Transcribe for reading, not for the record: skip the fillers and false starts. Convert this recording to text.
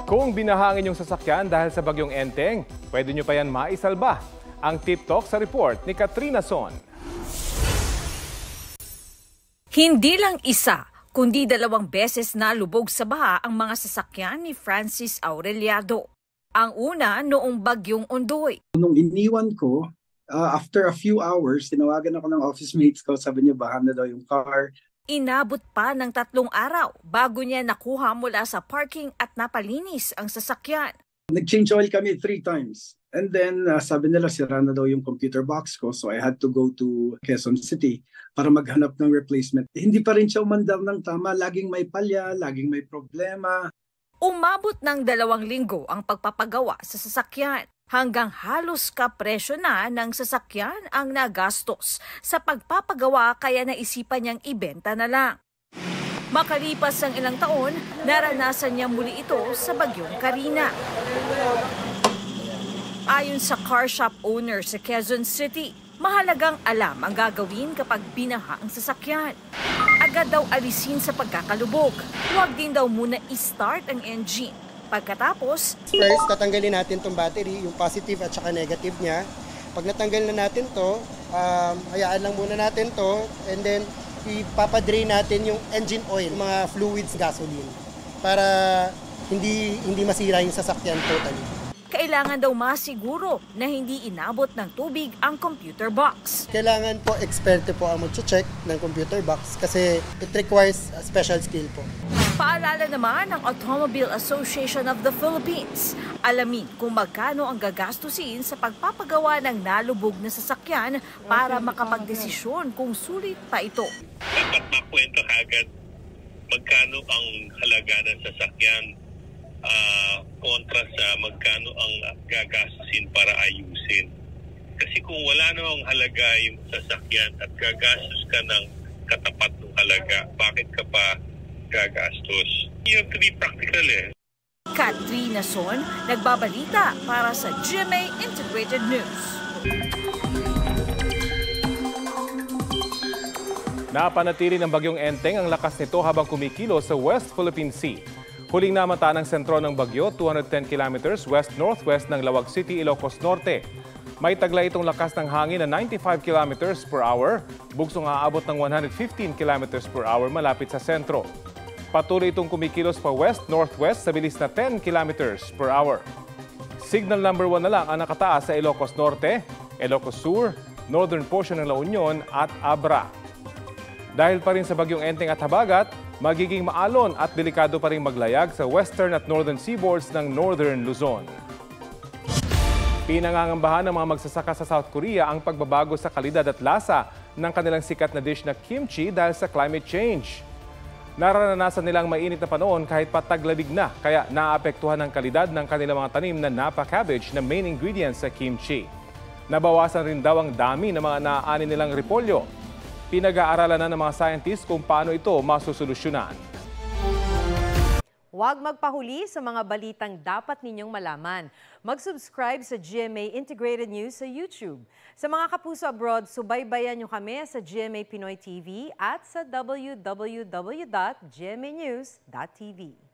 Kung binahangin yung sasakyan dahil sa bagyong Enteng, pwede nyo pa yan maisalba. Ang Tip Talk sa report ni Katrina Son. Hindi lang isa, kundi 2 beses na lubog sa baha ang mga sasakyan ni Francis Aureliado. Ang una noong bagyong Ondoy. Nung iniwan ko, after a few hours, tinawagan ako ng office mates ko, sabi niya baha na daw yung car. Inabot pa ng 3 araw bago niya nakuha mula sa parking at napalinis ang sasakyan. Nag-change oil kami 3 times. And then sabi nila sira na daw yung computer box ko, so I had to go to Quezon City para maghanap ng replacement. Hindi pa rin siya umandar ng tama, laging may palya, laging may problema. Umabot ng 2 linggo ang pagpapagawa sa sasakyan. Hanggang halos kapresyo na ng sasakyan ang nagastos sa pagpapagawa kaya naisipan niyang ibenta na lang. Makalipas ang ilang taon, naranasan niya muli ito sa bagyong Karina. Ayon sa car shop owner sa Quezon City, mahalagang alam ang gagawin kapag binaha ang sasakyan. Agad daw alisin sa pagkakalubog. Huwag din daw muna i-start ang engine. Pagkatapos, first, tatanggalin natin itong battery, yung positive at saka negative niya. Pag natanggal na natin to, hayaan lang muna natin to, and then ipapadrain natin yung engine oil, mga fluids, gasoline, para hindi masira yung sasakyan totally. Kailangan daw masiguro na hindi inabot ng tubig ang computer box. Kailangan po eksperte po ang mag-check ng computer box kasi it requires a special skill po. Paalala naman ng Automobile Association of the Philippines. Alamin kung magkano ang gagastusin sa pagpapagawa ng nalubog na sasakyan para makapagdesisyon kung sulit pa ito. Dapat makwento agad magkano ang halaga ng sasakyan kontra sa magkano ang gagastusin para ayusin. Kasi kung wala namang halaga yung sasakyan at gagastos ka ng katapat ng halaga, bakit ka pa gagastos? You have to be practical Katrina Son, nagbabalita para sa GMA Integrated News. Napanatili ng bagyong Enteng ang lakas nito habang kumikilo sa West Philippine Sea. Huling namata ng sentro ng bagyo, 210 kilometers west-northwest ng Lawag City, Ilocos Norte. May taglay itong lakas ng hangin na 95 kilometers per hour, bugsong aabot ng 115 kilometers per hour malapit sa sentro. Patuloy itong kumikilos pa west-northwest sa bilis na 10 kilometers per hour. Signal number 1 na lang ang nakataas sa Ilocos Norte, Ilocos Sur, northern portion ng La Union at Abra. Dahil pa rin sa bagyong Enteng at Habagat, magiging maalon at delikado pa rin maglayag sa western at northern seaboards ng northern Luzon. Pinangangambahan ng mga magsasaka sa South Korea ang pagbabago sa kalidad at lasa ng kanilang sikat na dish na kimchi dahil sa climate change. Nararanasan nilang mainit na panahon kahit pataglamig na, kaya naapektuhan ang kalidad ng kanilang mga tanim na napa cabbage na main ingredients sa kimchi. Nabawasan rin daw ang dami ng mga naaani nilang repolyo. Pinag-aaralan na ng mga scientists kung paano ito masusolusyonan. Huwag magpahuli sa mga balitang dapat ninyong malaman. Mag-subscribe sa GMA Integrated News sa YouTube. Sa mga kapuso abroad, subaybayan nyo kami sa GMA Pinoy TV at sa www.gmanews.tv.